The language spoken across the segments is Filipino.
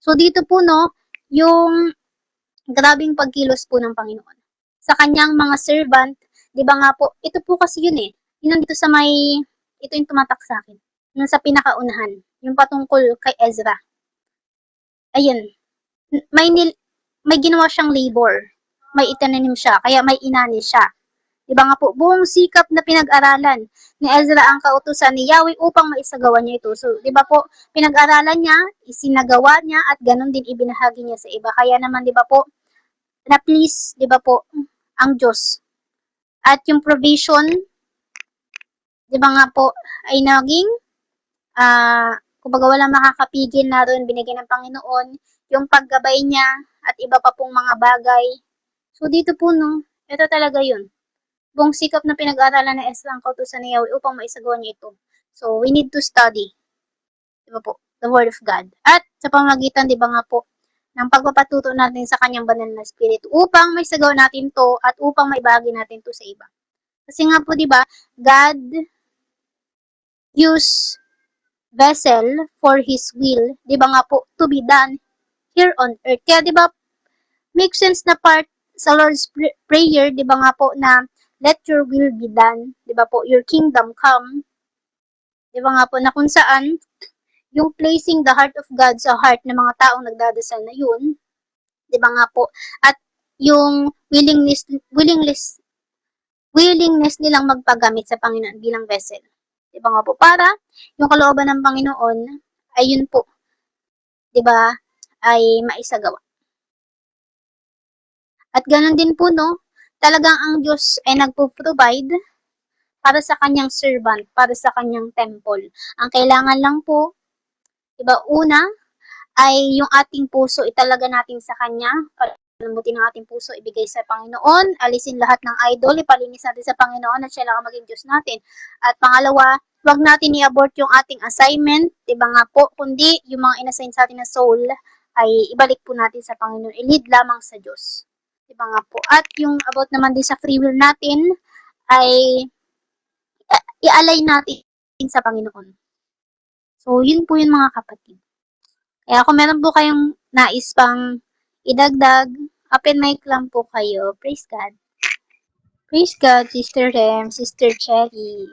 So dito po no, yung grabing pagkilos po ng Panginoon sa kanyang mga servant, 'di ba nga po? Ito po kasi yun eh. Yun nandito sa may ito yung tumatak sa akin. Yung sa pinakaunahan, yung patungkol kay Ezra. Ayun, may may ginawa siyang labor. May itinanim siya, kaya may inani siya. 'Di ba nga po, buong sikap na pinag-aralan ni Ezra ang kautusan ni Yahweh upang maisagawa niya ito. So, 'di ba po, pinag-aralan niya, isinagawa niya at ganun din ibinahagi niya sa iba. Kaya naman 'di ba po, na please, 'di ba po, ang Diyos. At yung provision, 'di ba nga po, ay naging kumbaga walang makakapigil na ron binigyan ng Panginoon yung paggabay niya at iba pa pong mga bagay. So dito po no, ito talaga yun. Buong sikap na pinag-aralan ng Ezra ang kautusan ni Yahweh upang maisagawa niya ito. So we need to study, di ba po, the Word of God. At sa pamamagitan, di ba nga po, ng pagpapatuto natin sa kanyang banal na spirito upang maisagawa natin to at upang maibahagi natin to sa iba. Kasi nga po, di ba, God use vessel for His will, di ba nga po, to be done here on earth. Kaya di ba, make sense na part sa Lord's Prayer, di ba nga po, na let your will be done, di ba po, your kingdom come, di ba nga po, na kung saan, yung placing the heart of God sa heart ng mga taong nagdadasal na yun, di ba nga po, at yung willingness nilang magpagamit sa Panginoon bilang vessel. Di ba nga po, para yung kalooban ng Panginoon, ay yun po, di ba, ay maisagawa. At ganun din po, no, talagang ang Diyos ay nagpo-provide para sa kanyang servant, para sa kanyang temple. Ang kailangan lang po, diba, una, ay yung ating puso italaga natin sa kanya, palambutin ang ating puso, ibigay sa Panginoon, alisin lahat ng idol, ipalinis natin sa Panginoon at siya lang ang maging Diyos natin. At pangalawa, huwag natin i-abort yung ating assignment, diba nga po, kundi yung mga inassign sa atin na soul, ay ibalik po natin sa Panginoon, i-lead lamang sa Diyos. Diba nga po. At yung about naman din sa free will natin, ay i-align natin sa Panginoon. So, yun po yun mga kapatid. Kaya kung meron po kayong nais pang idagdag, open mic lang po kayo. Praise God. Praise God, Sister Rem, Sister Cherry.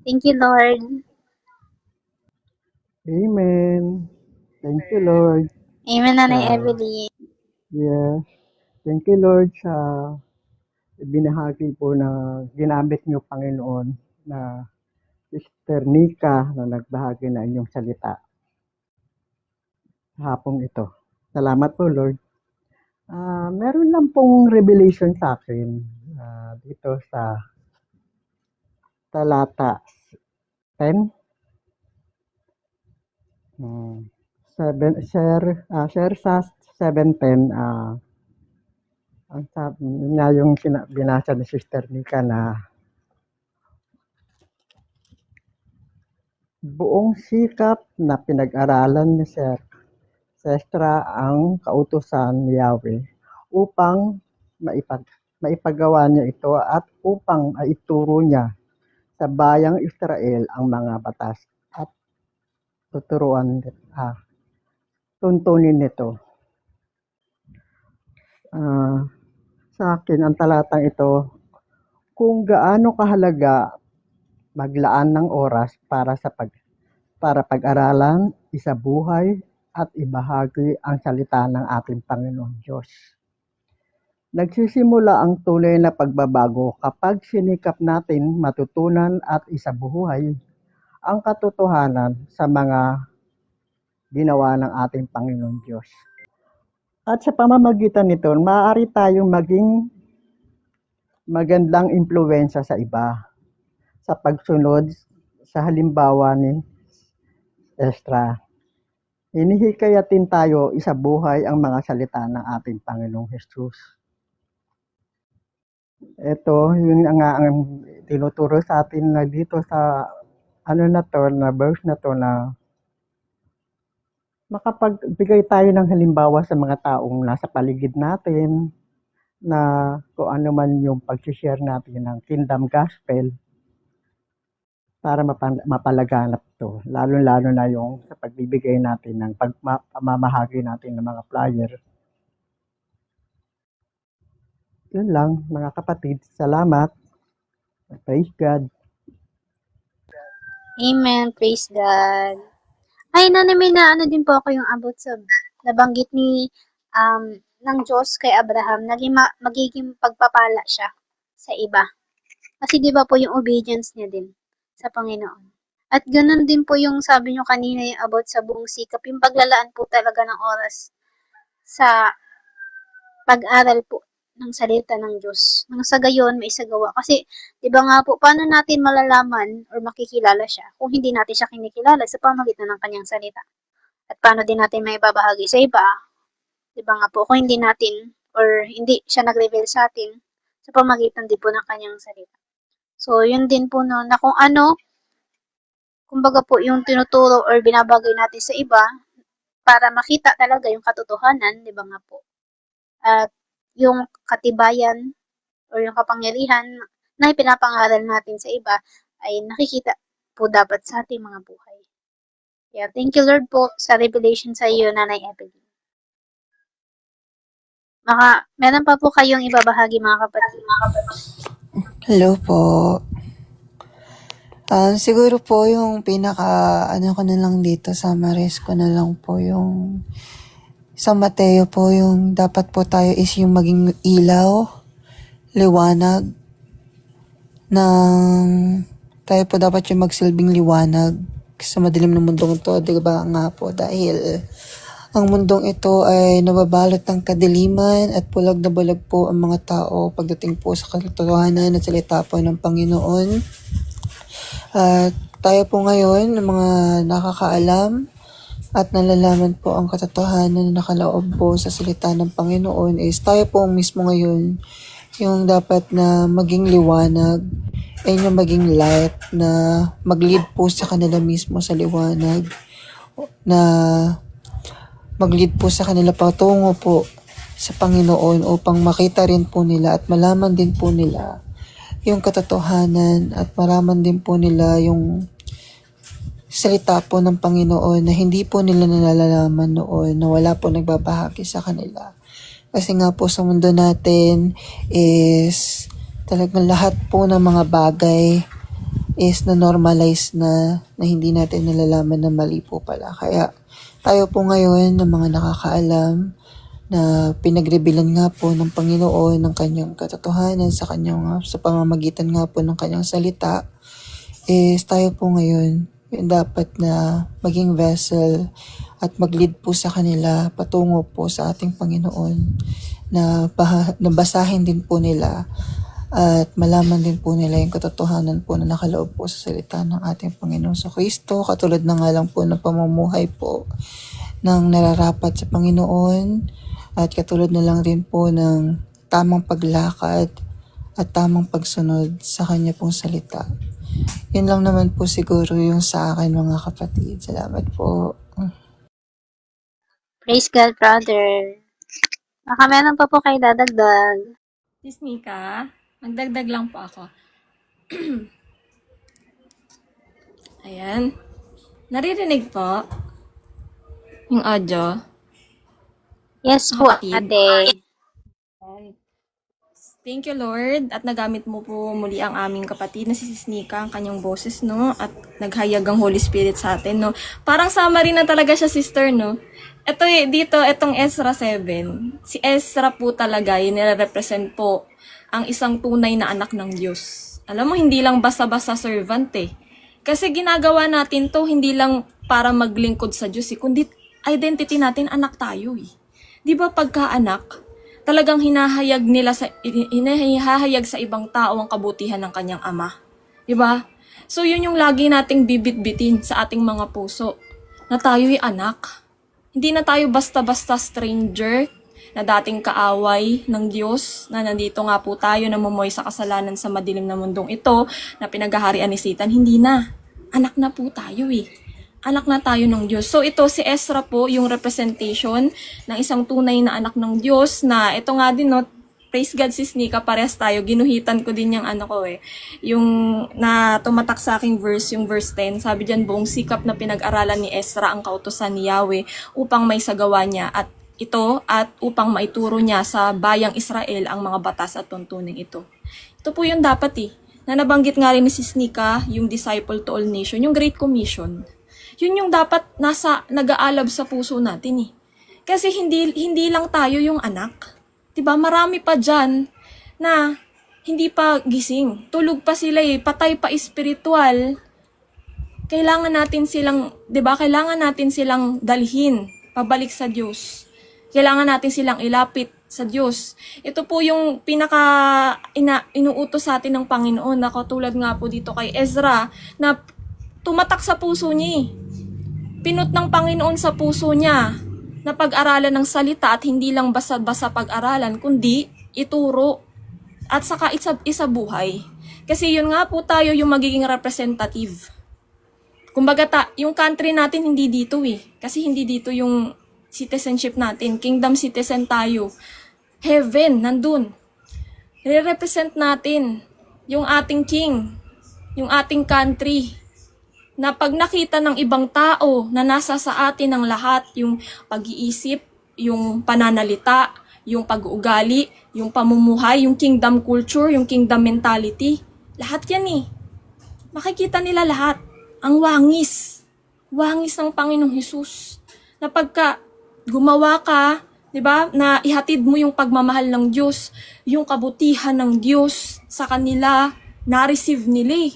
Thank you, Lord. Amen. Thank you, Lord. Amen, Nanay Evelyn. Yes. Thank you, Lord, sa binahagi po na ginamit niyo, Panginoon, na Sister Nika na nagbahagi na inyong salita hapong ito. Salamat po, Lord. Meron lang pong revelation sa akin dito sa talata 10. Share sa 7:10, ang sabi niya yung binasa ni Sister Nika na buong sikap na pinag-aralan ni Sir Sestra ang kautusan ni Yahweh upang maipagawa niya ito at upang maituro niya sa bayang Israel ang mga batas at tuntunin nito. Sa akin, ang talatang ito, kung gaano kahalaga maglaan ng oras para pag-aralan, isabuhay at ibahagi ang salita ng ating Panginoon Diyos. Nagsisimula ang tunay na pagbabago kapag sinikap natin matutunan at isabuhay ang katotohanan sa mga ginawa ng ating Panginoon Diyos. At sa pamamagitan nito, maaari tayong maging magandang impluwensya sa iba sa pagsunod sa halimbawa ni Estra. Hinihikayatin tayo isabuhay ang mga salita ng ating Panginoong Jesus. Ito, yun nga ang tinuturo sa atin na dito sa na verse na to na makapagbigay tayo ng halimbawa sa mga taong nasa paligid natin na kung ano man yung pag-share natin ng Kingdom Gospel para mapalaganap to. Lalo-lalo na yung sa pagbibigay natin ng pamamahagi natin ng mga flyer. Yun lang mga kapatid. Salamat. Praise God. Amen. Praise God. Ay, Nanay, may na ano din po ako yung about sa nabanggit ni ng Diyos kay Abraham, magiging pagpapala siya sa iba. Kasi di ba po yung obedience niya din sa Panginoon. At ganun din po yung sabi nyo kanina yung about sa buong sikap, yung paglalaan po talaga ng oras sa pag-aral po ng salita ng Diyos. Nang sa gayon, may isagawa. Kasi, di ba nga po, paano natin malalaman or makikilala siya kung hindi natin siya kinikilala sa pamagitan ng kanyang salita? At paano din natin may babahagi sa iba? Di ba nga po, kung hindi natin or hindi siya nag-reveal sa atin sa pamagitan din po ng kanyang salita. So, yun din po no, na kung ano, kumbaga po yung tinuturo or binabagay natin sa iba para makita talaga yung katotohanan, di ba nga po? At yung katibayan or yung kapangyarihan na ipinapangaral natin sa iba ay nakikita po dapat sa ating mga buhay. Yeah, thank you Lord po sa revelation sa iyo, Nanay Evelyn. Meron pa po kayong ibabahagi mga kapatid. Hello po. Siguro po yung ano ko na lang dito, summarize ko na lang po yung sa Mateo po, yung dapat po tayo is yung maging ilaw, liwanag, ng tayo po dapat yung magsilbing liwanag sa madilim na mundong ito, di ba nga po, dahil ang mundong ito ay nababalot ng kadiliman at bulag na bulag po ang mga tao pagdating po sa katotohanan at salita po ng Panginoon. At tayo po ngayon, ng mga nakakaalam at nalalaman po ang katotohanan na nakaloob po sa salita ng Panginoon is tayo po mismo ngayon yung dapat na maging liwanag ay yung maging light na mag-lead po sa kanila mismo sa liwanag, na mag-lead po sa kanila patungo po sa Panginoon upang makita rin po nila at malaman din po nila yung katotohanan at maraman din po nila yung salita po ng Panginoon na hindi po nila nalalaman noon, na wala po nagbabahagi sa kanila. Kasi nga po sa mundo natin is talagang lahat po ng mga bagay is na-normalize na hindi natin nalalaman na mali po pala. Kaya tayo po ngayon ng mga nakakaalam na pinagrevealan nga po ng Panginoon ng kanyang katotohanan sa pamamagitan nga po ng kanyang salita, is tayo po ngayon yung dapat na maging vessel at mag-lead po sa kanila patungo po sa ating Panginoon, na basahin din po nila at malaman din po nila yung katotohanan po na nakaloob po sa salita ng ating Panginoon sa Kristo, katulad na nga lang po ng pamumuhay po ng nararapat sa Panginoon, at katulad na lang rin po ng tamang paglakad at tamang pagsunod sa Kanya pong salita. Yun lang naman po siguro yung sa akin mga kapatid. Salamat po. Praise God, brother. Baka meron pa po kayo dadagdag. Sis Nika, magdagdag lang po ako. Ayan. Naririnig po yung audio. Yes po, Kapatid. ate. Thank you, Lord. At nagamit mo po muli ang aming kapatid na si Sis Nika, ang kanyang boses, no? At naghayag ang Holy Spirit sa atin, no? Parang summary na talaga siya, sister, no? Ito dito, itong Ezra 7. Si Ezra po talaga, yun nire-represent po ang isang tunay na anak ng Diyos. Alam mo, hindi lang basta-basta servant, eh. Kasi ginagawa natin to, hindi lang para maglingkod sa Diyos, eh, kundi identity natin, anak tayo, eh. Di ba pagka-anak, talagang hinahayag sa ibang tao ang kabutihan ng kanyang ama. Diba? So, yun yung lagi nating bibit-bitin sa ating mga puso, na tayo'y anak. Hindi na tayo basta-basta stranger, na dating kaaway ng Diyos, na nandito nga po tayo namumuhay sa kasalanan sa madilim na mundong ito, na pinaghaharian ni Satan. Hindi na. Anak na po tayo eh. Anak na tayo ng Diyos. So ito si Ezra po, yung representation ng isang tunay na anak ng Diyos, na ito nga din, no, praise God sis Nika, parehas tayo. Ginuhitan ko din yung ano ko yung na tumatak sa aking verse, yung verse 10. Sabi diyan, buong sikap na pinag-aralan ni Ezra ang kautusan ni Yahweh upang may sagawa niya at upang maituro niya sa bayang Israel ang mga batas at tuntunin ito. Ito po yung dapat na nabanggit nga rin ni sis Nika, yung disciple to all nation, yung Great Commission. Yun yung dapat nag-aalab sa puso natin Kasi hindi lang tayo yung anak. 'Di ba? Marami pa diyan na hindi pa gising. Tulog pa sila patay pa espiritual. Kailangan natin silang, 'di ba? Kailangan natin silang dalhin pabalik sa Diyos. Kailangan natin silang ilapit sa Diyos. Ito po yung inuutos sa atin ng Panginoon na katulad nga po dito kay Ezra na tumatak sa puso niya. Pinut ng Panginoon sa puso niya na pag-aralan ng salita at hindi lang basa-basa pag-aralan, kundi ituro at saka isa buhay. Kasi yun nga po tayo yung magiging representative. Kumbaga yung country natin hindi dito Kasi hindi dito yung citizenship natin. Kingdom citizen tayo. Heaven, nandun. Re-represent natin yung ating king, yung ating country. Na pag nakita ng ibang tao na nasa sa atin ang lahat, yung pag-iisip, yung pananalita, yung pag-uugali, yung pamumuhay, yung kingdom culture, yung kingdom mentality, lahat yan Makikita nila lahat. Ang wangis ng Panginoong Hesus. Na pagka gumawa ka, 'di ba, na ihatid mo yung pagmamahal ng Diyos, yung kabutihan ng Diyos sa kanila, na-receive nila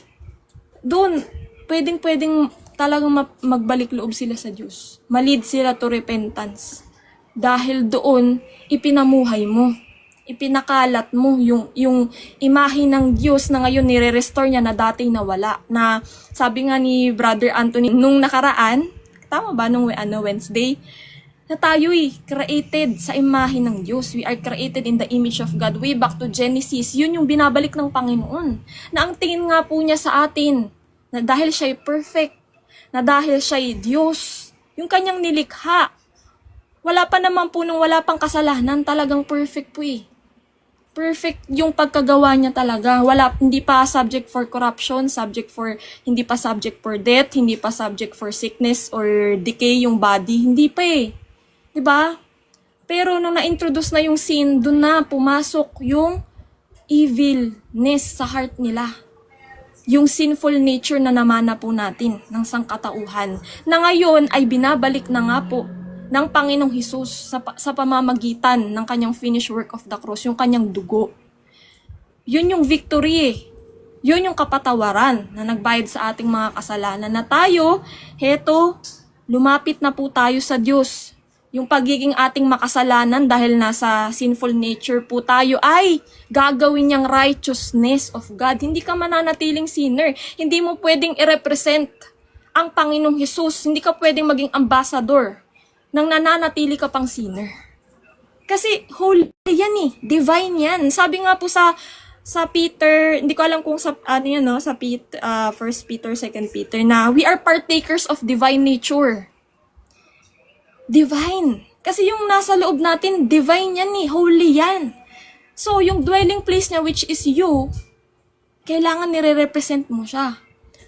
Doon, pwedeng talagang magbalik loob sila sa Diyos. Malid sila to repentance. Dahil doon, ipinamuhay mo. Ipinakalat mo yung imahe ng Diyos na ngayon nire-restore niya na dati nawala. Na sabi nga ni Brother Anthony nung nakaraan, tama ba nung Wednesday, na tayo created sa imahe ng Diyos. We are created in the image of God. Way back to Genesis, yun yung binabalik ng Panginoon. Na ang tingin nga po niya sa atin, na dahil siya'y perfect, na dahil siya'y Diyos, yung kanyang nilikha, wala pa naman po nung wala pang kasalanan, talagang perfect po Perfect yung pagkagawa niya talaga. Hindi pa subject for corruption, hindi pa subject for death, hindi pa subject for sickness or decay yung body, hindi pa Diba? Pero nung na-introduce na yung sin, dun na pumasok yung evilness sa heart nila. Yung sinful nature na namana po natin ng sangkatauhan na ngayon ay binabalik na nga po ng Panginoong Hesus sa pamamagitan ng kanyang finished work of the cross, yung kanyang dugo. Yun yung victory Yun yung kapatawaran na nagbayad sa ating mga kasalanan na tayo, lumapit na po tayo sa Diyos. Yung pagiging ating makasalanan dahil nasa sinful nature po tayo ay gagawin niyang righteousness of God. Hindi ka mananatiling sinner. Hindi mo pwedeng i-represent ang Panginoong Hesus. Hindi ka pwedeng maging ambassador nang nananatili ka pang sinner. Kasi holy yan divine yan. Sabi nga po sa Peter, hindi ko alam kung sa sa First Peter, Second Peter, na we are partakers of divine nature. Divine. Kasi yung nasa loob natin, divine yan holy yan. So, yung dwelling place niya, which is you, kailangan nire-represent mo siya.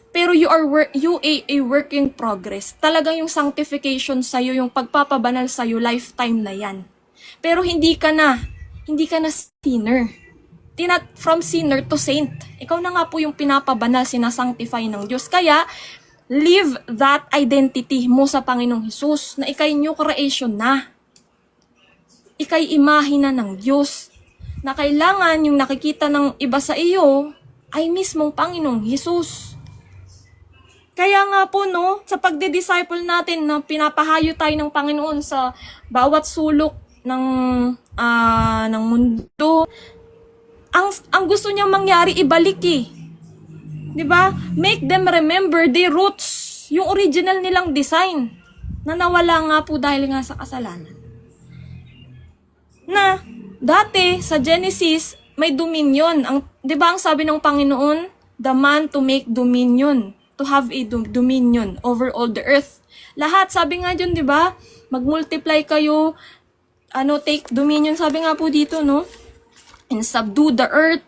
Pero you a work in progress. Talagang yung sanctification sa'yo, yung pagpapabanal sa'yo, lifetime na yan. Pero hindi ka na sinner. From sinner to saint. Ikaw na nga po yung pinapabanal, sinasanctify ng Diyos. Kaya, live that identity mo sa Panginoong Hesus na ikay new creation na. Ikay imahe na ng Diyos. Na kailangan yung nakikita ng iba sa iyo ay mismong Panginoong Hesus. Kaya nga po sa pagde-disciple natin na pinapahayo tayo ng Panginoon sa bawat sulok ng mundo. Ang gusto niyang mangyari ibalik 'Di ba? Make them remember their roots, yung original nilang design na nawala nga po dahil nga sa kasalanan. Na dati sa Genesis may dominion. 'Di ba ang sabi ng Panginoon, the man to make dominion, to have a dominion over all the earth. Lahat sabi nga diyon, 'di ba? Mag-multiply kayo, take dominion, sabi nga po dito, and subdue the earth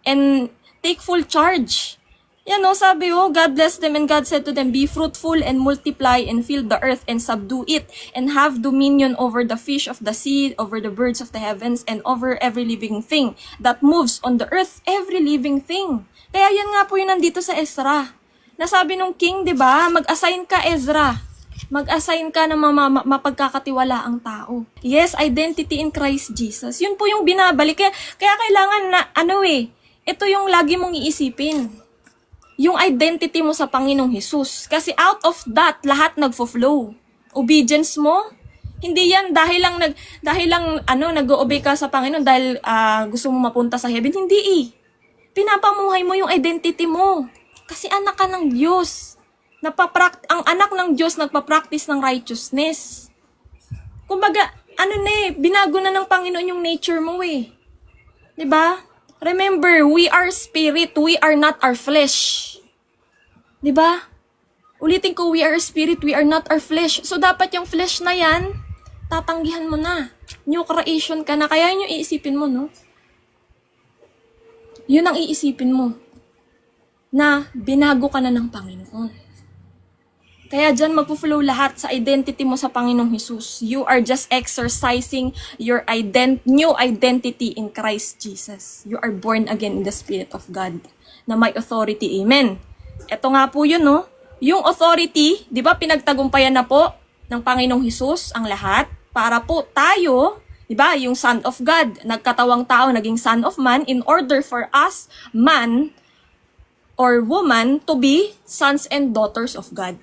and take full charge. Yan o, sabi God blessed them and God said to them, be fruitful and multiply and fill the earth and subdue it and have dominion over the fish of the sea, over the birds of the heavens, and over every living thing that moves on the earth, every living thing. Kaya yan nga po yung nandito sa Ezra. Nasabi nung king, di ba, mag-assign ka Ezra. Mag-assign ka ng mapagkakatiwala ang tao. Yes, identity in Christ Jesus. Yun po yung binabalik. Kaya kailangan na, ito yung lagi mong iisipin. Yung identity mo sa Panginoong Hesus. Kasi out of that, lahat nagfo-flow. Obedience mo, hindi yan dahil lang nag-o-obey ka sa Panginoon dahil gusto mo mapunta sa heaven. Hindi Pinapamuhay mo yung identity mo. Kasi anak ka ng Diyos. Ang anak ng Diyos nagpa-practice ng righteousness. Kumbaga, binago na ng Panginoon yung nature mo 'Di ba? Remember, we are spirit, we are not our flesh. 'Di ba? Ulitin ko, we are spirit, we are not our flesh. So dapat yung flesh na yan, tatanggihan mo na. New creation ka na. Kaya yun yung iisipin mo, no? Yun ang iisipin mo. Na binago ka na ng Panginoon. Kaya dyan magpo-flow lahat sa identity mo sa Panginoong Hesus. You are just exercising your new identity in Christ Jesus. You are born again in the Spirit of God na may authority. Amen. Ito nga po yun, no? Yung authority, di ba pinagtagumpayan na po ng Panginoong Hesus ang lahat para po tayo, di ba, yung Son of God, nagkatawang tao, naging Son of Man in order for us, man or woman, to be sons and daughters of God.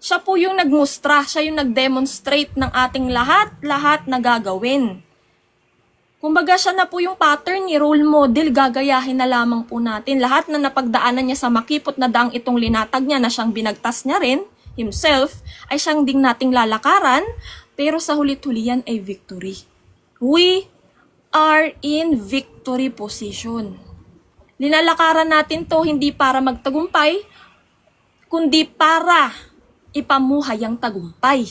Siya po yung nagmustra, siya yung nagdemonstrate ng ating lahat na gagawin. Kumbaga siya na po yung pattern ni role model, gagayahin na lamang po natin. Lahat na napagdaanan niya sa makipot na daang itong linatag niya na siyang binagtas niya rin, himself, ay siyang ding nating lalakaran, pero sa hulit-hulian ay victory. We are in victory position. Linalakaran natin to hindi para magtagumpay, kundi para ipamuhay ang tagumpay.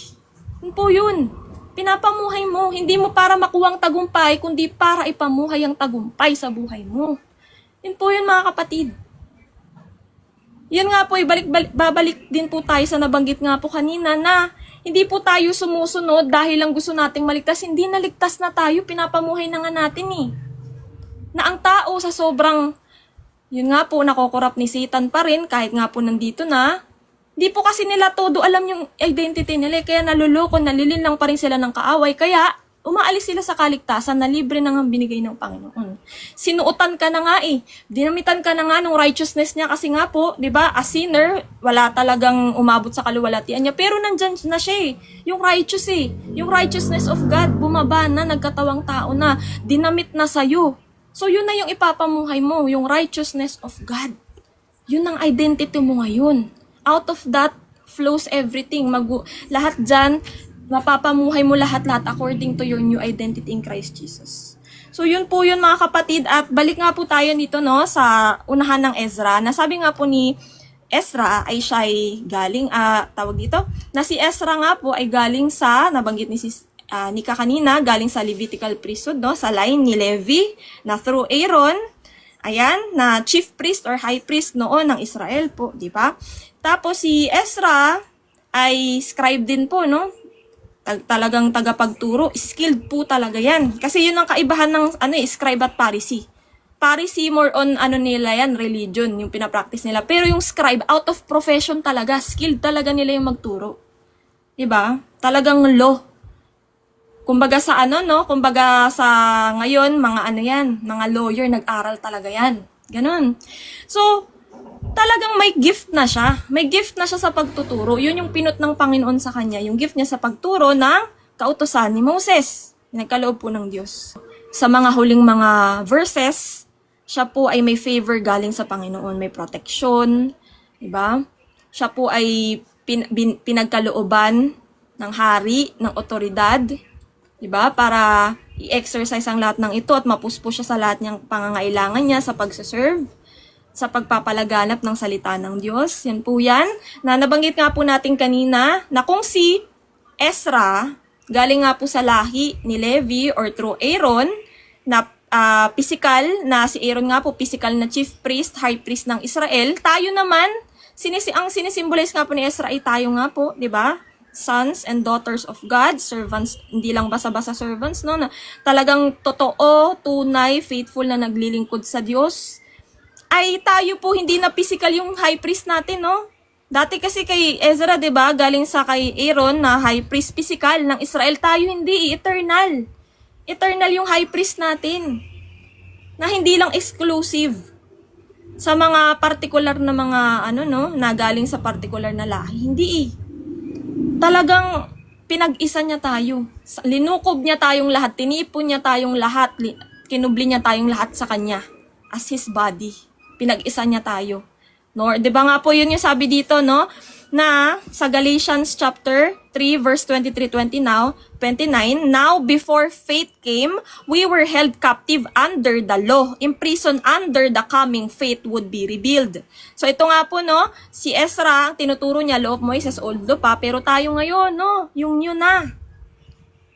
Yun po yun. Pinapamuhay mo. Hindi mo para makuha ang tagumpay, kundi para ipamuhay ang tagumpay sa buhay mo. Yun po yun, mga kapatid. Yan nga po, babalik din po tayo sa nabanggit nga po kanina na hindi po tayo sumusunod dahil lang gusto nating maligtas. Hindi naligtas na tayo, pinapamuhay na nga natin Na ang tao sa sobrang, yun nga po, nakokorap ni Satan pa rin, kahit nga po nandito na, di po kasi nila todo alam yung identity nila, kaya naluloko, nalilinlang pa rin sila ng kaaway, kaya umaalis sila sa kaligtasan na libre na nga binigay ng Panginoon. Sinuotan ka na nga dinamitan ka na nga ng righteousness niya kasi nga po, di ba, a sinner, wala talagang umabot sa kaluwalhatian niya, pero nandyan na siya yung righteous yung righteousness of God, bumaba na, nagkatawang tao na, dinamit na sa'yo. So yun na yung ipapamuhay mo, yung righteousness of God. Yun ang identity mo ngayon. Out of that flows everything. Lahat dyan, mapapamuhay mo lahat according to your new identity in Christ Jesus. So yun po yun, mga kapatid. At balik nga po tayo nito sa unahan ng Ezra. Nasabi nga po ni Ezra ay siya ay galing, na si Ezra nga po ay galing sa, nabanggit ni Nika kanina, galing sa Levitical priesthood, sa line ni Levi, na through Aaron, ayan, na chief priest or high priest noon ng Israel po, di ba? Tapos si Ezra ay scribe din po, talagang tagapagturo, skilled po talaga yan. Kasi yun ang kaibahan ng scribe at Pharisee. Pharisee more on nila yan, religion, yung pinapractice nila. Pero yung scribe, out of profession talaga, skilled talaga nila yung magturo. Diba? Talagang law. Kumbaga sa kumbaga sa ngayon, mga lawyer, nag-aral talaga yan. Ganon. So, talagang may gift na siya. May gift na siya sa pagtuturo. Yun yung pinot ng Panginoon sa kanya. Yung gift niya sa pagturo ng kautusan ni Moses. Nagkaloob po ng Diyos. Sa mga huling mga verses, siya po ay may favor galing sa Panginoon. May protection. Diba? Siya po ay pinagkalooban ng hari, ng otoridad. Diba? Para i-exercise ang lahat ng ito at mapuspo siya sa lahat ng pangangailangan niya sa pagsaserve, sa pagpapalaganap ng salita ng Diyos. Yan po yan. Na nabanggit nga po natin kanina na kung si Ezra, galing nga po sa lahi ni Levi or through Aaron, na physical na si Aaron nga po, physical na chief priest, high priest ng Israel. Tayo naman, ang sinisimbolize nga po ni Ezra ay tayo nga po, di ba? Sons and daughters of God, servants, hindi lang basa-basa servants, no? Na talagang totoo, tunay, faithful na naglilingkod sa Diyos. Ay tayo po, hindi na physical yung high priest natin, no? Dati kasi kay Ezra, di ba? Galing sa kay Aaron na high priest physical ng Israel. Tayo hindi, eternal. Eternal yung high priest natin. Na hindi lang exclusive sa mga particular na mga na galing sa particular na lahi. Hindi Talagang pinag-isa niya tayo. Linukob niya tayong lahat, tinipon niya tayong lahat, kinubli niya tayong lahat sa kanya as his body. Pinag-isa niya tayo. No, 'di ba nga po 'yun yung sabi dito, no? Na sa Galatians chapter 3 verse 23-29, now before faith came, we were held captive under the law, imprisoned under the coming faith would be revealed. So ito nga po, no, si Ezra, tinuturo niya law of Moses, old law pa, pero tayo ngayon, no, yung new na.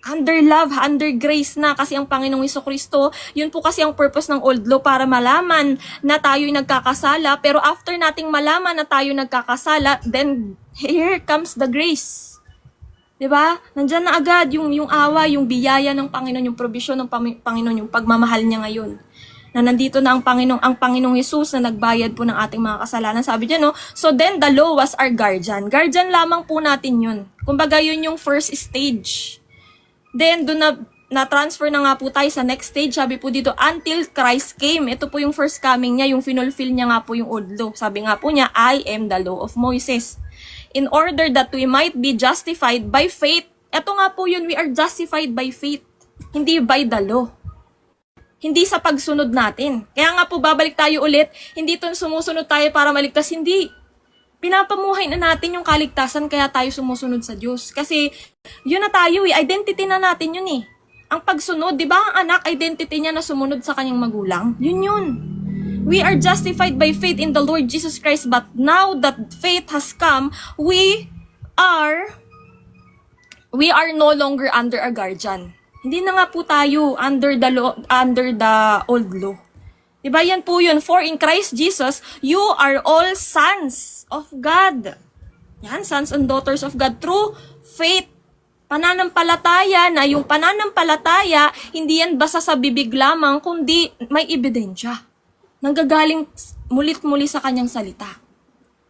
Under love, under grace na, kasi ang Panginoong Jesucristo, yun po kasi ang purpose ng old law, para malaman na tayo'y nagkakasala, pero after nating malaman na tayo nagkakasala, then here comes the grace. 'Di ba? Nandiyan na agad yung awa, yung biyaya ng Panginoon, yung provision ng Panginoon, yung pagmamahal niya ngayon. Na nandito na ang Panginoong Hesus na nagbayad po ng ating mga kasalanan. Sabi niya, no? So then the law was our guardian. Guardian lamang po natin yun. Kumbaga yun yung first stage. Then, doon na-transfer na nga po tayo sa next stage. Sabi po dito, until Christ came. Ito po yung first coming niya, yung finulfill niya nga po yung old law. Sabi nga po niya, I am the law of Moses. In order that we might be justified by faith. Ito nga po yun, we are justified by faith. Hindi by the law. Hindi sa pagsunod natin. Kaya nga po, babalik tayo ulit, hindi ito sumusunod tayo para maligtas. Hindi. Pinapamuhay na natin yung kaligtasan, kaya tayo sumusunod sa Diyos. Kasi yun na tayo identity na natin yun eh. Ang pagsunod, di ba ang anak, identity niya na sumunod sa kanyang magulang? Yun. We are justified by faith in the Lord Jesus Christ, but now that faith has come, we are no longer under a guardian. Hindi na nga po tayo under the old law. Diba yan po yun? For in Christ Jesus, you are all sons of God. Yan, sons and daughters of God through faith. Pananampalataya na yung pananampalataya, hindi yan basta sa bibig lamang, kundi may ebidensya. Nanggagaling mulit-muli sa kanyang salita.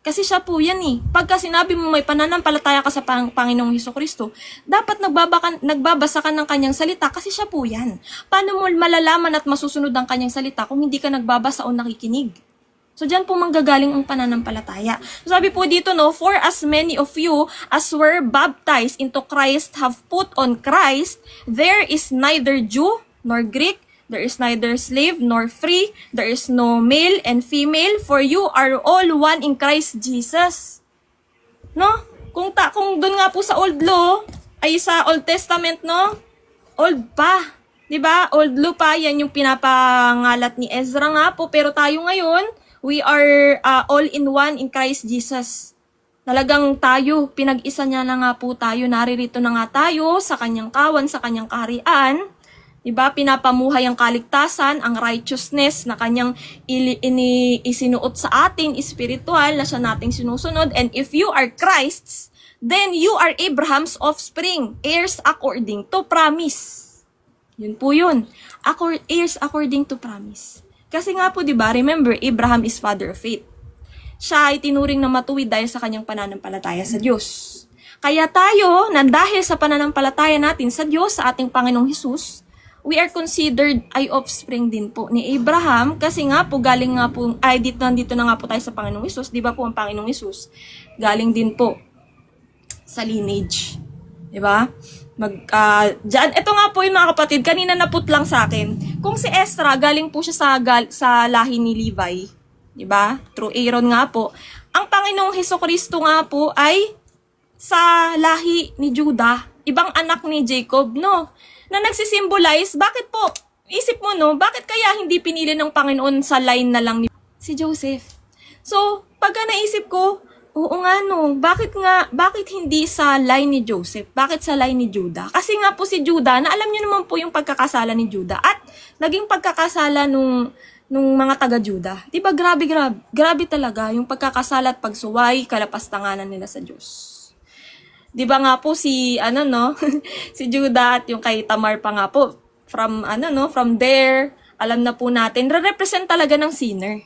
Kasi siya po yan eh. Pagka sinabi mo may pananampalataya ka sa Panginoong Jesucristo, dapat nagbabasa ka ng kanyang salita kasi siya po yan. Paano mo malalaman at masusunod ang kanyang salita kung hindi ka nagbabasa o nakikinig? So dyan po manggagaling ang pananampalataya. So, sabi po dito, no, for as many of you as were baptized into Christ have put on Christ, there is neither Jew nor Greek, there is neither slave nor free, there is no male and female, for you are all one in Christ Jesus. No? Kung doon nga po sa Old Law, ay sa Old Testament, no? Old pa. 'Di ba? Old Law pa, yan yung pinapangalat ni Ezra nga po, pero tayo ngayon, we are all in one in Christ Jesus. Talagang tayo, pinag-isa niya na nga po tayo, naririto na nga tayo sa kanyang kawan, sa kanyang kaharian. Diba? Pinapamuhay ang kaligtasan, ang righteousness na kanyang isinuot sa atin, espiritual, na siya nating sinusunod. And if you are Christ's, then you are Abraham's offspring, heirs according to promise. Yun po yun. Heirs according to promise. Kasi nga po, diba, remember, Abraham is father of faith. Siya ay tinuring na matuwid dahil sa kanyang pananampalataya sa Diyos. Kaya tayo, na dahil sa pananampalataya natin sa Diyos, sa ating Panginoong Hesus, we are considered ay offspring din po ni Abraham, kasi nga po galing nga po, nandito na nga po tayo sa Panginoong Hesus, di ba po ang Panginoong Hesus, galing din po sa lineage. Di ba? Ito nga po yung mga kapatid, kanina naput lang sa akin, kung si Ezra, galing po siya sa lahi ni Levi, di ba? Through Aaron nga po, ang Panginoong Hesukristo nga po ay sa lahi ni Judah, ibang anak ni Jacob, no? Na nagsisimbolize, bakit po, isip mo no, bakit kaya hindi pinili ng Panginoon sa line na lang ni si Joseph? So, pagka naisip ko, Oo nga no, bakit hindi sa line ni Joseph? Bakit sa line ni Judah? Kasi nga po si Judah, na alam niyo naman po yung pagkakasala ni Judah at naging pagkakasala nung mga taga-Judah. 'Di ba grabe talaga yung pagkakasala at pagsuway, kalapastanganan nila sa Diyos. 'Di ba nga po si si Judah at yung kay Tamar pa nga po from there, alam na po natin, represent talaga ng sinner.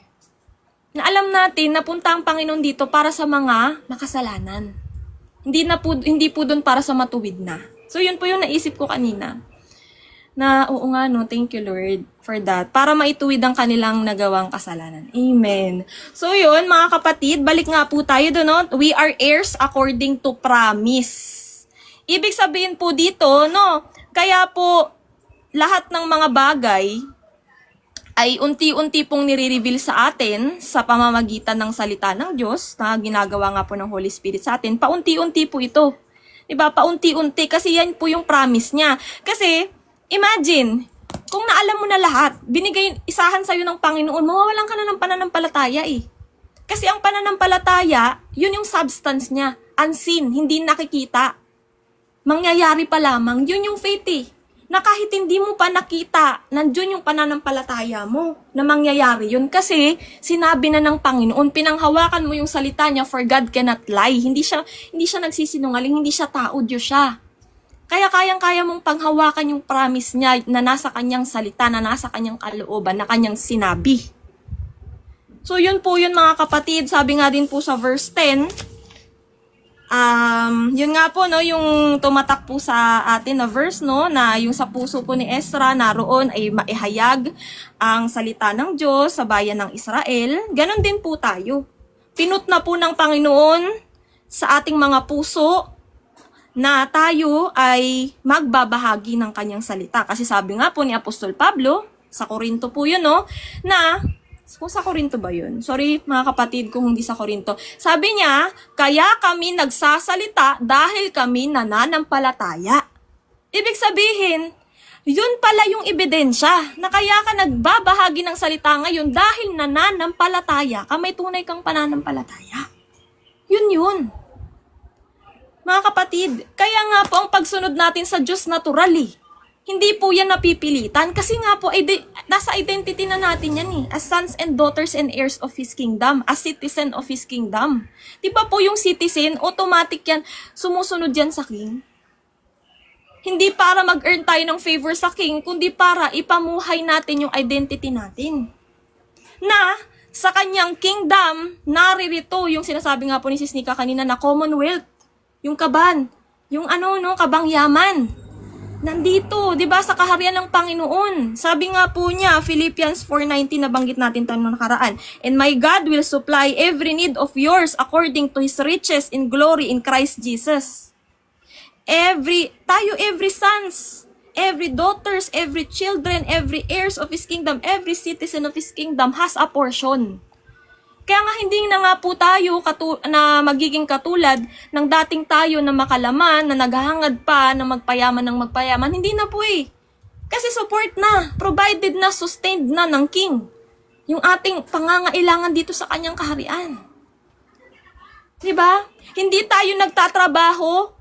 Na alam natin na punta ang Panginoon dito para sa mga makasalanan. Hindi po doon para sa matuwid na. So yun po yung naisip ko kanina. Na oo nga no, thank you Lord for that. Para maituwid ang kanilang nagawang kasalanan. Amen. So yun mga kapatid, balik nga po tayo doon. No? We are heirs according to promise. Ibig sabihin po dito, no, kaya po lahat ng mga bagay ay unti-unti pong nire-reveal sa atin sa pamamagitan ng salita ng Diyos na ginagawa nga po ng Holy Spirit sa atin. Paunti-unti po ito. Diba? Paunti-unti kasi yan po yung promise niya. Kasi, imagine, kung naalam mo na lahat, isahan sa'yo ng Panginoon, mawawalan ka na ng pananampalataya eh. Kasi ang pananampalataya, yun yung substance niya. Unseen, hindi nakikita. Mangyayari pa lamang, yun yung faith eh. Na kahit hindi mo pa nakita, nandiyon yung pananampalataya mo na mangyayari yun. Kasi sinabi na ng Panginoon, pinanghawakan mo yung salita niya, for God cannot lie. Hindi siya nagsisinungaling, hindi siya tao, Diyos siya. Kaya kayang-kaya mong panghawakan yung promise niya na nasa kanyang salita, na nasa kanyang kalooban, na kanyang sinabi. So yun po yun mga kapatid, sabi nga din po sa verse 10, yun nga po no, yung tumatak po sa atin na verse no, na yung sa puso po ni Ezra naroon ay maihayag ang salita ng Diyos sa bayan ng Israel. Ganon din po tayo. Pinut na po ng Panginoon sa ating mga puso na tayo ay magbabahagi ng kanyang salita. Kasi sabi nga po ni Apostol Pablo, sa Korinto po yun no, na kung sa Korinto ba yun? Sorry mga kapatid kung hindi sa Korinto. Sabi niya, kaya kami nagsasalita dahil kami nananampalataya. Ibig sabihin, yun pala yung ebidensya na kaya ka nagbabahagi ng salita ngayon dahil nananampalataya ka, may tunay kang pananampalataya. Yun. Mga kapatid, kaya nga po ang pagsunod natin sa Diyos natural eh. Hindi po yan napipilitan kasi nga po nasa identity na natin yan eh. As sons and daughters and heirs of His kingdom. As citizen of His kingdom. Di ba po yung citizen, automatic yan, sumusunod yan sa king. Hindi para mag-earn tayo ng favor sa king, kundi para ipamuhay natin yung identity natin. Na sa kanyang kingdom, naririto yung sinasabi nga po ni Sis Nika kanina na commonwealth. Yung kaban. Yung kabang yaman. Nandito, 'di ba, sa kaharian ng Panginoon. Sabi nga po niya, Philippians 4:19 nabanggit natin tayo nung nakaraan. And my God will supply every need of yours according to His riches in glory in Christ Jesus. Every sons, every daughters, every children, every heirs of His kingdom, every citizen of His kingdom has a portion. Kaya nga hindi na nga po tayo na magiging katulad ng dating tayo na makalaman, na naghahangad pa, na magpayaman ng magpayaman. Hindi na po eh. Kasi support na, provided na, sustained na ng King. Yung ating pangangailangan dito sa kanyang kaharian. Diba? Hindi tayo nagtatrabaho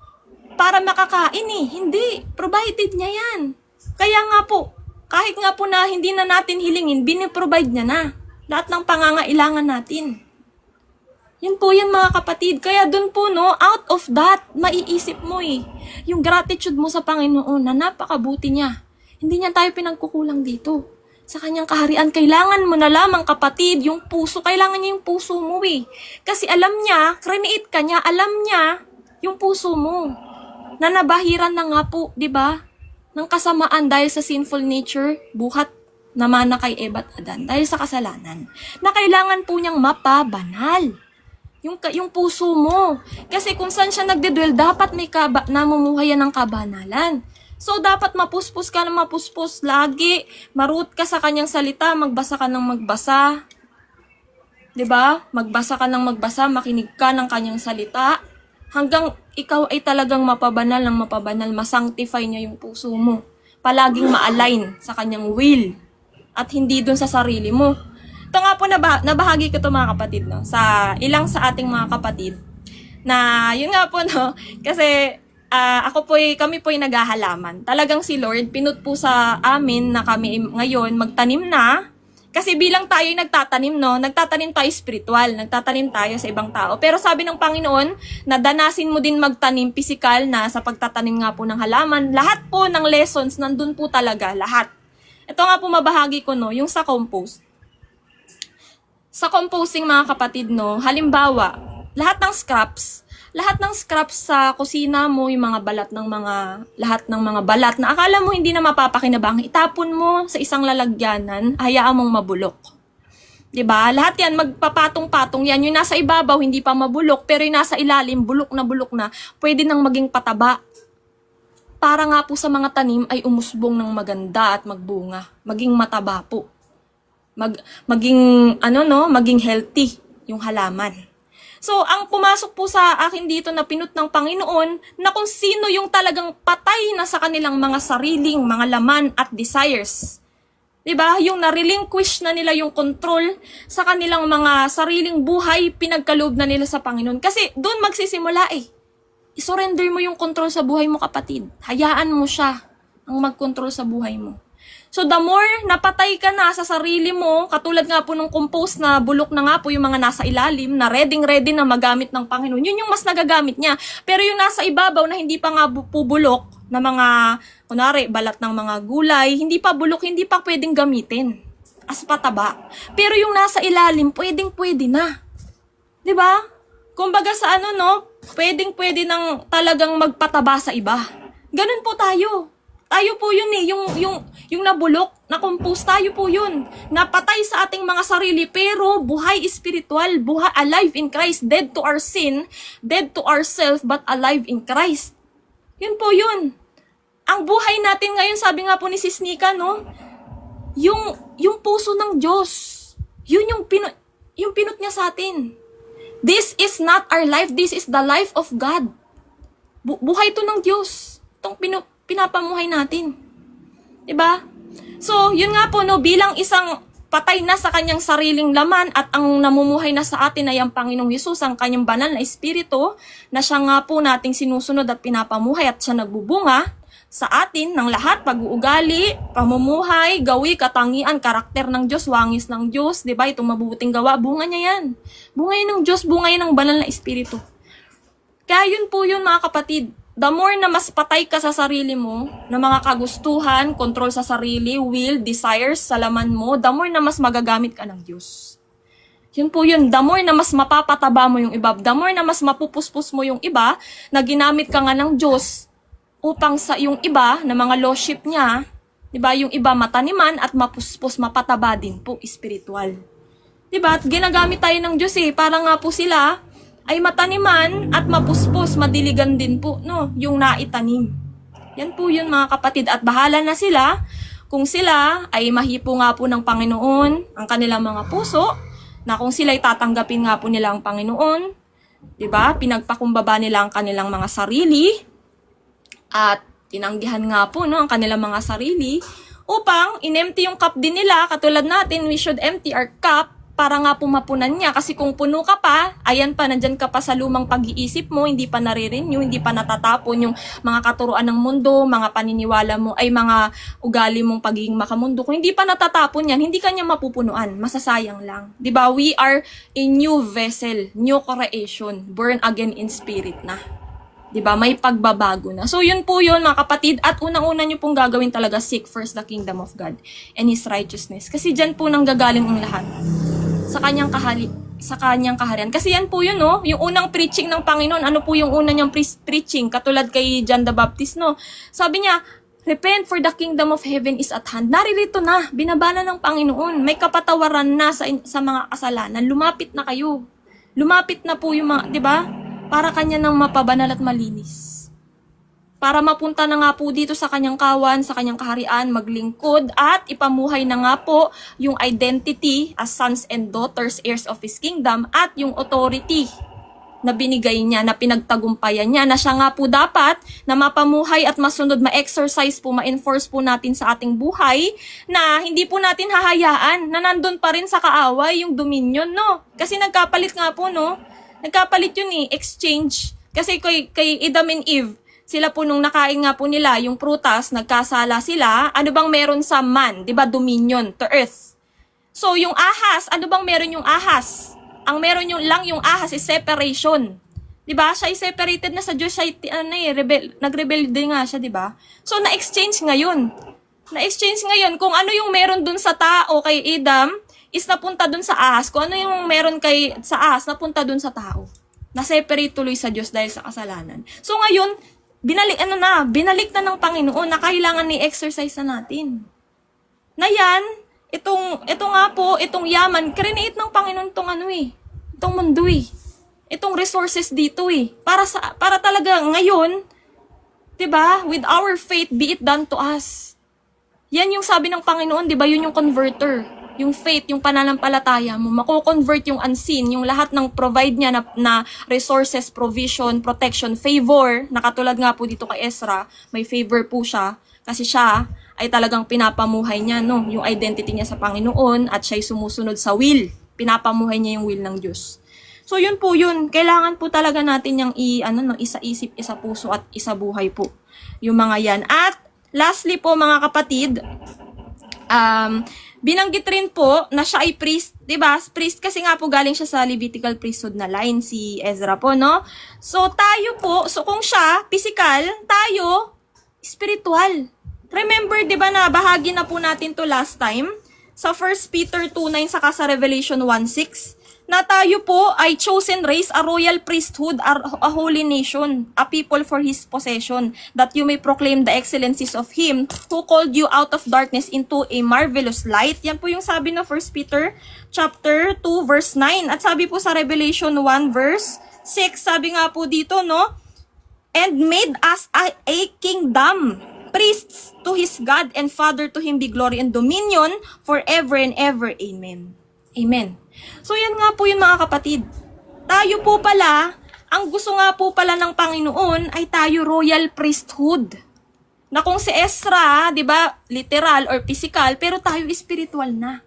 para makakain eh. Hindi. Provided niya yan. Kaya nga po, kahit nga po na hindi na natin hilingin, biniprovide niya na. Lahat ng pangangailangan natin. Yan po yan mga kapatid. Kaya dun po no, out of that, maiisip mo eh. Yung gratitude mo sa Panginoon na napakabuti niya. Hindi niya tayo pinagkukulang dito. Sa kanyang kaharian, kailangan mo na lamang kapatid, yung puso, kailangan niya yung puso mo eh. Kasi alam niya, create ka niya, alam niya yung puso mo. Na nabahiran na nga po, di ba? Ng kasamaan dahil sa sinful nature, buhat naman na kay Eva at Adan dahil sa kasalanan, na kailangan po niyang mapabanal yung puso mo. Kasi kung saan siya nagdedwell, dapat may namumuhay yan ng kabanalan. So, dapat mapuspos ka ng mapuspos lagi, maroot ka sa kanyang salita, magbasa ka ng magbasa. 'Di ba? Magbasa ka ng magbasa, makinig ka ng kanyang salita, hanggang ikaw ay talagang mapabanal, masanctify niya yung puso mo. Palaging ma-align sa kanyang will. At hindi dun sa sarili mo. Ito nga po, nabahagi ko to mga kapatid, no? Sa ilang sa ating mga kapatid, na yun nga po, no? Kasi kami po ay naghahalaman. Talagang si Lord, pinut po sa amin na kami ngayon magtanim na. Kasi bilang tayo ay nagtatanim, no? Nagtatanim tayo spiritual, nagtatanim tayo sa ibang tao. Pero sabi ng Panginoon, nadanasin mo din magtanim physical na sa pagtatanim nga po ng halaman. Lahat po ng lessons, nandun po talaga, lahat. Ito nga po mabahagi ko, no? Yung sa compost. Sa composting mga kapatid, no? Halimbawa, lahat ng scraps sa kusina mo, yung mga balat ng lahat ng mga balat na akala mo hindi na mapapakinabangan, itapon mo sa isang lalagyanan, hayaan mong mabulok. 'Di ba? Lahat 'yan magpapatong-patong 'yan. Yung nasa ibabaw hindi pa mabulok, pero yung nasa ilalim bulok na, pwede nang maging pataba. Para nga po sa mga tanim ay umusbong ng maganda at magbunga, maging mataba po. Maging healthy yung halaman. So, ang pumasok po sa akin dito na pinut ng Panginoon na kung sino yung talagang patay na sa kanilang mga sariling mga laman at desires. 'Di ba? Yung na-relinquish na nila yung control sa kanilang mga sariling buhay, pinagkaloob na nila sa Panginoon. Kasi doon magsisimula I-surrender mo yung control sa buhay mo, kapatid. Hayaan mo siya ang mag-control sa buhay mo. So the more napatay ka na sa sarili mo, katulad nga po ng compost na bulok na nga po yung mga nasa ilalim, na ready na magamit ng Panginoon, yun yung mas nagagamit niya. Pero yung nasa ibabaw na hindi pa nga pubulok, na mga, kunwari, balat ng mga gulay, hindi pa bulok, hindi pa pwedeng gamitin as pataba. Pero yung nasa ilalim, pwede na. 'Di ba? Kumbaga sa pwede nang talagang magpataba sa iba. Ganun po tayo. Tayo po yun yung nabulok, na-compose tayo po yun. Napatay sa ating mga sarili, pero buhay spiritual, buhay alive in Christ, dead to our sin, dead to ourself, but alive in Christ. Yun po yun. Ang buhay natin ngayon, sabi nga po ni Sis Nika, no? Yung puso ng Diyos. Yun yung pinut niya sa atin. This is not our life, this is the life of God. Buhay to ng Diyos. Itong pinapamuhay natin. 'Di ba? So, yun nga po, no, bilang isang patay na sa kanyang sariling laman at ang namumuhay na sa atin ay ang Panginoong Hesus, ang kanyang banal na espiritu, na siya nga po nating sinusunod at pinapamuhay at siya nagbubunga sa atin ng lahat, pag-uugali, pamumuhay, gawi, katangian, karakter ng Diyos, wangis ng Diyos, 'di ba? Itong mabubuting gawa, bunga niya 'yan. Bunga 'yan ng Diyos, bunga 'yan ng banal na espiritu. Kaya yun po yun, mga kapatid. The more na mas patay ka sa sarili mo, na mga kagustuhan, control sa sarili, will, desires sa laman mo, the more na mas magagamit ka ng Diyos. Yun po yun. The more na mas mapapataba mo yung iba, the more na mas mapupuspos mo yung iba, na ginamit ka nga ng Diyos upang sa yung iba, na mga lordship niya, diba, yung iba mataniman at mapuspos, mapataba din po, spiritual. Diba? At ginagamit tayo ng Diyos para nga po sila ay mataniman at mapuspos, madiligan din po, no, yung naitanim. Yan po yun, mga kapatid, at bahala na sila kung sila ay mahipo nga po ng Panginoon ang kanilang mga puso, na kung sila ay tatanggapin nga po nila ang Panginoon, 'di ba? Pinagpakumbaba nila ang kanilang mga sarili at tinanggihan nga po, no, ang kanilang mga sarili upang in-empty yung cup din nila. Katulad natin, we should empty our cup para nga pumapunan niya. Kasi kung puno ka pa, ayan pa, nandyan ka pa sa lumang pag-iisip mo, hindi pa nare-renew, hindi pa natatapon yung mga katuruan ng mundo, mga paniniwala mo, ay mga ugali mong pagiging makamundo. Kung hindi pa natatapon yan, hindi ka niya mapupunuan. Masasayang lang. Diba? We are a new vessel, new creation, born again in spirit na. Diba? May pagbabago na. So, yun po yun, mga kapatid. At unang-una nyo pong gagawin talaga, seek first the kingdom of God and His righteousness. Kasi dyan po nang gagaling ang lahat. Sa kanyang kaharian. Kasi yan po yun, no? Yung unang preaching ng Panginoon, ano po yung una niyang preaching? Katulad kay John the Baptist, no? Sabi niya, repent for the kingdom of heaven is at hand. Naririto na, binabana ng Panginoon. May kapatawaran na sa mga kasalanan. Lumapit na kayo. Lumapit na po yung mga, di ba? Para kanya nang mapabanal at malinis. Para mapunta na nga po dito sa kanyang kawan, sa kanyang kaharian, maglingkod at ipamuhay na nga po yung identity as sons and daughters, heirs of His kingdom, at yung authority na binigay niya, na pinagtagumpayan niya, na siya nga po dapat na mapamuhay at masunod, ma-exercise po, ma-enforce po natin sa ating buhay, na hindi po natin hahayaan na nandun pa rin sa kaaway yung dominion, no? Kasi nagkapalit nga po, no? Nagkapalit yun exchange. Kasi kay Adam and Eve, sila po nung nakain nga po nila yung prutas, nagkasala sila, ano bang meron sa man? 'Di ba? Dominion to earth. So, yung ahas, ano bang meron yung ahas? Ang meron yung ahas is separation. 'Di ba? Siya ay separated na sa Diyos, siya nagrebel din nga siya, 'di ba? So, na-exchange ngayon. Na-exchange ngayon kung ano yung meron dun sa tao kay Adam is napunta dun sa ahas. Kung ano yung meron sa ahas, napunta dun sa tao. Na-separate tuloy sa Diyos dahil sa kasalanan. So, ngayon, binalik na ng Panginoon na kailangan ni-exercise na natin. Na yan, ito nga po, itong yaman, create ng Panginoon itong mundo itong resources dito para talaga ngayon, 'di ba? With our faith be it done to us. Yan yung sabi ng Panginoon, 'di ba? Yun yung converter. Yung faith, yung pananampalataya mo, mako-convert yung unseen, yung lahat ng provide niya na resources, provision, protection, favor, na katulad nga po dito kay Ezra, may favor po siya, kasi siya ay talagang pinapamuhay niya, no? Yung identity niya sa Panginoon at siya'y sumusunod sa will. Pinapamuhay niya yung will ng Diyos. So yun po yun. Kailangan po talaga natin yung isa isip, isa puso at isa buhay po. Yung mga yan. At lastly po mga kapatid, binanggit rin po na siya ay priest, 'di ba? Priest kasi nga po galing siya sa Levitical priesthood na line, si Ezra po, no? So tayo po, so kung siya physical, tayo spiritual. Remember, 'di ba, na bahagi na po natin to last time sa 1 Peter 2:9 saka sa Revelation 1:6 na tayo po ay chosen race, a royal priesthood, a holy nation, a people for his possession, that you may proclaim the excellencies of him who called you out of darkness into a marvelous light. Yan po yung sabi ng 1 Peter chapter 2 verse 9. At sabi po sa Revelation 1 verse 6, sabi nga po dito, no? And made us a kingdom, priests to his God and Father, to him be glory and dominion forever and ever. Amen. Amen. So yan nga po yung mga kapatid. Tayo po pala, ang gusto nga po pala ng Panginoon ay tayo royal priesthood. Na kung si Ezra, 'di ba, literal or physical, pero tayo spiritual na.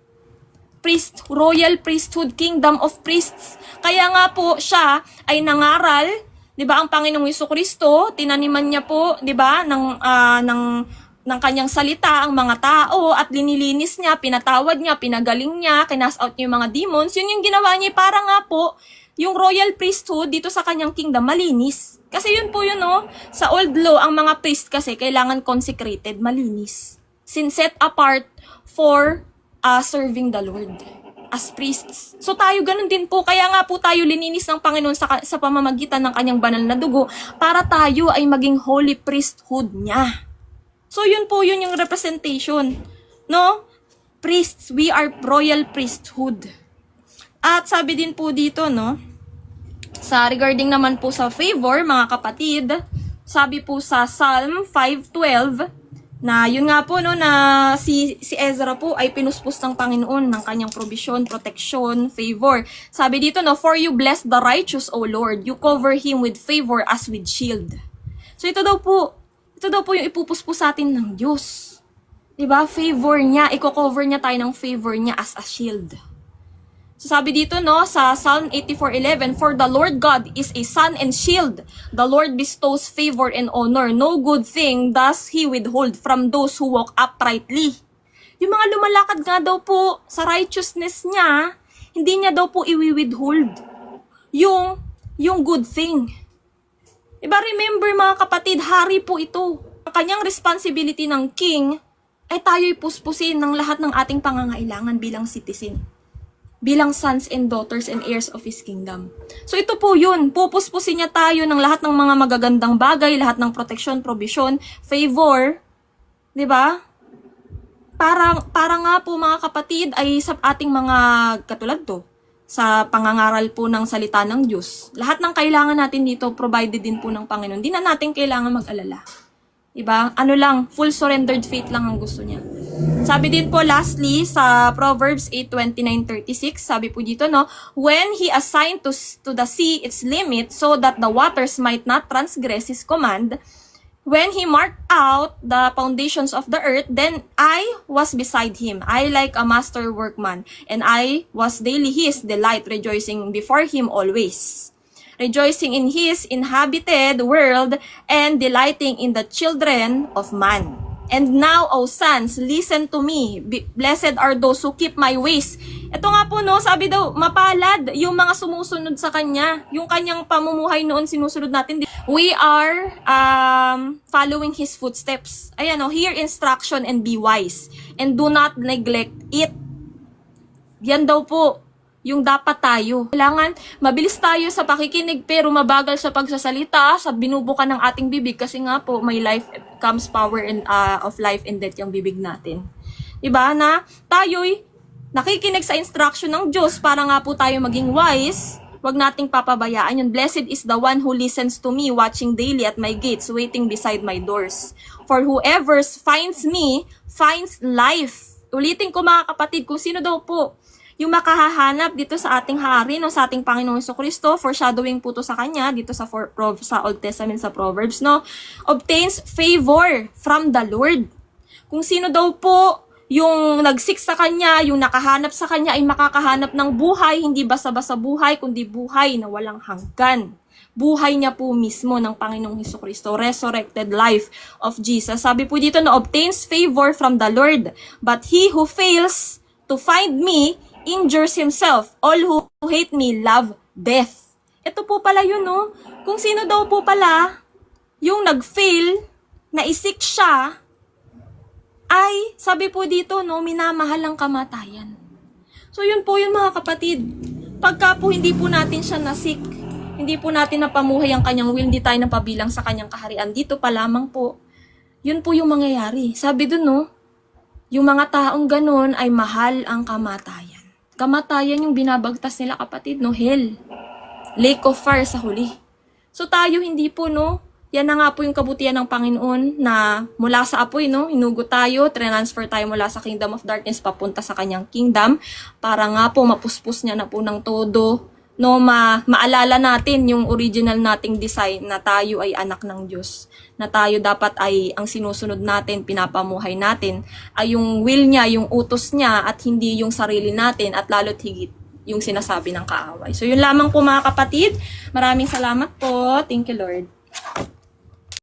Royal priesthood, kingdom of priests. Kaya nga po siya ay nangaral, 'di ba, ang Panginoong Jesucristo, tinaniman niya po, 'di ba, ng kanyang salita ang mga tao at linilinis niya, pinatawad niya, pinagaling niya, kinas out niya yung mga demons. Yun yung ginawa niya para nga po yung royal priesthood dito sa kanyang kingdom malinis. Kasi yun po yun, no? Sa old law, ang mga priest kasi kailangan consecrated, malinis. Set apart for serving the Lord as priests. So tayo ganun din po. Kaya nga po tayo lininis ng Panginoon sa pamamagitan ng kanyang banal na dugo para tayo ay maging holy priesthood niya. So yun po yun yung representation, no? Priests, we are royal priesthood. At sabi din po dito, no? Sa regarding naman po sa favor, mga kapatid, sabi po sa Psalm 5:12 na yun nga po, no, na si Ezra po ay pinuspos ng Panginoon ng kanyang provision, protection, favor. Sabi dito, no, for you bless the righteous, O Lord, you cover him with favor as with shield. So ito daw po yung ipupuspos sa atin ng Diyos. Diba? Favor niya, i-cover niya tayo ng favor niya as a shield. So sabi dito, no, sa Psalm 84:11, for the Lord God is a sun and shield. The Lord bestows favor and honor. No good thing does He withhold from those who walk uprightly. Yung mga lumalakad nga daw po sa righteousness niya, hindi niya daw po i-withhold yung good thing. Diba, remember mga kapatid, hari po ito. Ang kanyang responsibility ng king ay tayo'y puspusin ng lahat ng ating pangangailangan bilang citizen. Bilang sons and daughters and heirs of His kingdom. So ito po yun, pupuspusin niya tayo ng lahat ng mga magagandang bagay, lahat ng protection, provision, favor. Diba? Para nga po mga kapatid ay sa ating mga katulad to. Sa pangangaral po ng salita ng Diyos. Lahat ng kailangan natin dito, provided din po ng Panginoon. Hindi na natin kailangan mag-alala. Diba? Ano lang, full surrendered faith lang ang gusto niya. Sabi din po lastly sa Proverbs 8:29-36, sabi po dito, no, when he assigned to the sea its limit so that the waters might not transgress his command, when he marked out the foundations of the earth, then I was beside him, I like a master workman, and I was daily his delight, rejoicing before him always. Rejoicing in his inhabited world, and delighting in the children of man. And now, O sons, listen to me. Blessed are those who keep my ways. Ito nga po, no, sabi daw, mapalad yung mga sumusunod sa kanya. Yung kanyang pamumuhay noon sinusunod natin. We are following his footsteps. Ayan, no, hear instruction and be wise. And do not neglect it. Yan daw po yung dapat tayo. Kailangan mabilis tayo sa pakikinig pero mabagal sa pagsasalita, sa binubukan ng ating bibig kasi nga po may life comes power of life and death yung bibig natin. Diba na tayo'y nakikinig sa instruction ng Diyos para nga po tayo maging wise. Huwag nating papabayaan yun. Blessed is the one who listens to me, watching daily at my gates, waiting beside my doors. For whoever finds me, finds life. Ulitin ko mga kapatid, kung sino daw po yung makahahanap dito sa ating hari, no, sa ating Panginoong Jesucristo, foreshadowing po to sa kanya dito sa Old Testament sa Proverbs, no, obtains favor from the Lord. Kung sino daw po yung nagsik sa kanya, yung nakahanap sa kanya ay makakahanap ng buhay, hindi basta-basta buhay, kundi buhay na walang hanggan. Buhay niya po mismo ng Panginoong Jesucristo, resurrected life of Jesus. Sabi po dito na obtains favor from the Lord, but he who fails to find me injures himself. All who hate me love death. Ito po pala yun, no? Kung sino daw po pala yung nag-fail, naisik siya, ay, sabi po dito, no, minamahal ang kamatayan. So yun po yun mga kapatid. Pagka po hindi po natin siya nasik, hindi po natin napamuhay ang kanyang will, hindi tayo napabilang sa kanyang kaharian, dito pa lamang po, yun po yung mangyayari. Sabi dun, no, yung mga taong ganun ay mahal ang kamatayan. Kamatayan yung binabagtas nila kapatid, no? Hell. Lake of fire sa huli. So tayo hindi po, no? Yan na nga po yung kabutihan ng Panginoon na mula sa apoy, no? Hinugot tayo, transfer tayo mula sa kingdom of darkness papunta sa kanyang kingdom para nga po mapuspos niya na po ng todo, no? Maalala natin yung original nating design na tayo ay anak ng Diyos. Na tayo dapat ay ang sinusunod natin, pinapamuhay natin, ay yung will niya, yung utos niya, at hindi yung sarili natin, at lalo't higit yung sinasabi ng kaaway. So yun lamang po mga kapatid. Maraming salamat po. Thank you Lord.